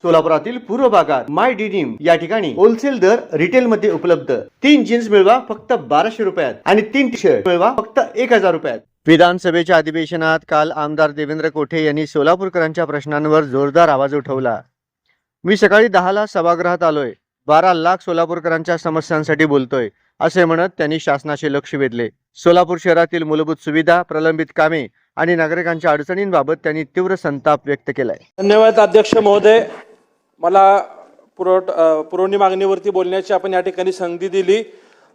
सोलापुरातील पूर्व भागात माय डिनिम या ठिकाणी होलसेल दर रिटेल मध्ये उपलब्ध। 3 जीन्स मिळवा फक्त 1200 रुपयात आणि 3 टी शर्ट मिळवा फक्त 1000 रुपयात। विधानसभेच्या अधिवेशनात काल आमदार देवेंद्र कोठे यांनी सोलापूरकरांच्या प्रश्नांवर जोरदार आवाज उठवला। मी सकाळी 10ला सभागृहात आलोय, 12 लाख सोलापूरकरांच्या समस्यांसाठी बोलतोय असे म्हणत त्यांनी शासनाचे लक्ष वेधले। सोलापूर शहरातील मूलभूत सुविधा, प्रलंबित कामे आणि नागरिकांच्या अडचणींबाबत त्यांनी तीव्र संताप व्यक्त केलाय। धन्यवाद अध्यक्ष महोदय, मला पुरवणी मागणीवरती बोलण्याची आपण या ठिकाणी संधी दिली।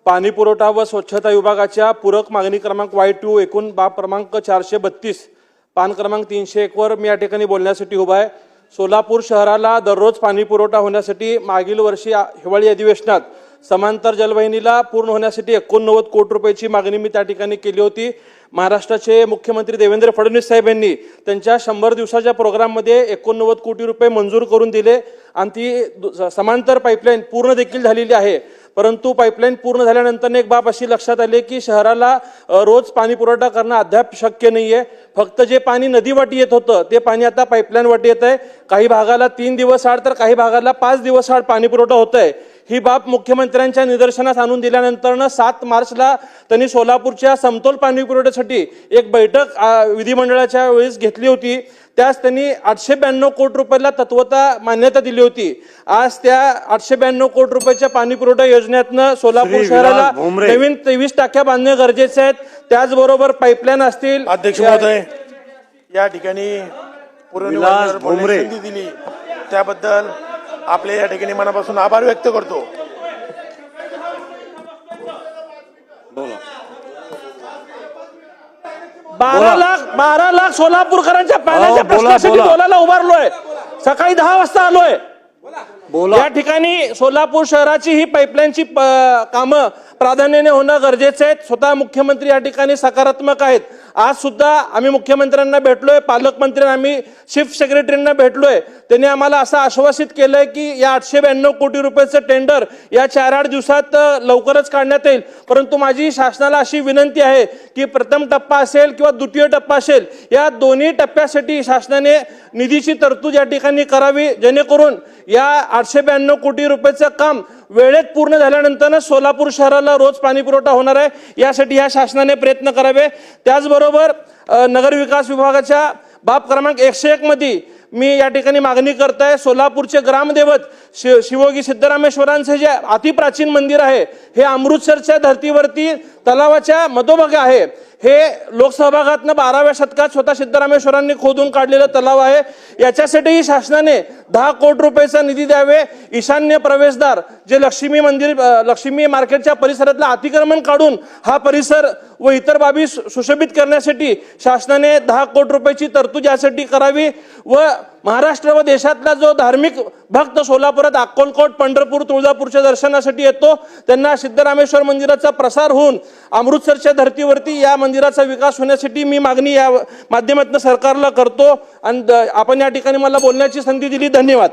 पाणी पुरवठा व स्वच्छता विभागाच्या पूरक मागणी क्रमांक Y2 एकूण बाब क्रमांक 432 पान क्रमांक 301 वर मी या ठिकाणी बोलण्यासाठी उभा आहे। सोलापूर शहराला दररोज पाणी पुरवठा होण्यासाठी मागील वर्षी हिवाळी अधिवेशनात समांतर जलवाहिनीला पूर्ण होण्यासाठी 89 कोटी रुपयाची मागणी मी त्या ठिकाणी केली होती। महाराष्ट्राचे मुख्यमंत्री देवेंद्र फडणवीस साहेब यांनी त्यांच्या 100 दिवसाच्या प्रोग्राममध्ये 89 कोटी रुपये मंजूर करून दिले आणि ती समांतर पाईपलाईन पूर्ण देखील झालेली आहे। परंतु पाईपलाईन पूर्ण झाल्यानंतर एक बाब अशी लक्षात आली की शहराला रोज पाणी पुरवठा करणं अद्याप शक्य नाहीये। फक्त जे पाणी नदीवाटी येत होतं ते पाणी आता पाईपलाईन वाटी येत आहे। काही भागाला 3 दिवस आड तर काही भागाला 5 दिवस आड पाणी पुरवठा होत आहे। ही बाब मुख्यमंत्र्यांच्या निदर्शनास आणून दिल्यानंतर 7 मार्चला त्यांनी सोलापूरच्या समतोल पाणी पुरवठ्यासाठी एक बैठक विधिमंडळाच्या वेळेस घेतली होती। त्यास त्यांनी 892 कोटी रुपयाला तत्वता मान्यता दिली होती। आज त्या 892 कोटी रुपयाच्या पाणी पुरवठा योजनेतनं सोलापूर शहराला नवीन 23 टाक्या बांधणे गरजेचे आहेत। त्याचबरोबर पाईपलाईन असतील। अध्यक्ष महोदय, या ठिकाणी संधी दिली त्याबद्दल आपले या ठिकाणी मनापासून आभार व्यक्त करतो। 12 लाख सोलापूरकरांच्या पाण्याच्या प्रश्नासाठी बोलायला उभारलोय। सकाळी 10 वाजता आलोय। या ठिकाणी सोलापूर शहराची ही पाईपलाईनची कामं प्राधान्याने होणं गरजेचं आहे। स्वतः मुख्यमंत्री या ठिकाणी सकारात्मक आहेत। आज सुद्धा आम्ही मुख्यमंत्र्यांना भेटलोय, पालकमंत्र्यांना, आम्ही चीफ सेक्रेटरींना भेटलोय। त्यांनी आम्हाला असं आश्वासित केलंय की या 892 कोटी रुपयाचं टेंडर या 4-8 दिवसात लवकरच काढण्यात येईल। परंतु माझी शासनाला अशी विनंती आहे की प्रथम टप्पा असेल किंवा द्वितीय टप्पा असेल, या दोन्ही टप्प्यासाठी शासनाने निधीची तरतूद या ठिकाणी करावी, जेणेकरून या 892 कोटी रुपयाचं काम वेळेत पूर्ण झाल्यानंतर सोलापूर शहराला रोज पाणी पुरवठा होणार आहे। यासाठी या शासनाने प्रयत्न करावे। त्याचबरोबर नगर विकास विभागाच्या बाब क्रमांक 101 मध्ये मी या ठिकाणी मागणी करताय। सोलापूरचे ग्रामदैवत शिवोगी सिद्धरामेश्वरांचे जे अतिप्राचीन मंदिर आहे हे अमृतसरच्या धर्तीवरती तलावाच्या मधोभागी आहे। हे लोकसहभागातनं 12व्या शतकात स्वतः सिद्धरामेश्वरांनी खोदून काढलेलं तलाव आहे। याच्यासाठीही शासनाने 10 कोटी रुपयाचा निधी द्यावे। ईशान्य प्रवेशद्वार जे लक्ष्मी मार्केटच्या परिसरातलं अतिक्रमण काढून हा परिसर व इतर बाबी सुशोभित करण्यासाठी शासनाने 10 कोटी रुपयाची तरतूद यासाठी करावी। व महाराष्ट्र व देशातला जो धार्मिक भक्त सोलापुरात अक्कलकोट, पंढरपूर, तुळजापूरच्या दर्शनासाठी येतो, त्यांना सिद्धरामेश्वर मंदिराचा प्रसार होऊन अमृतसरच्या धर्तीवरती या मंदिराचा विकास होण्यासाठी मी मागणी या माध्यमातून सरकारला करतो। आणि आपण या ठिकाणी मला बोलण्याची संधी दिली। धन्यवाद।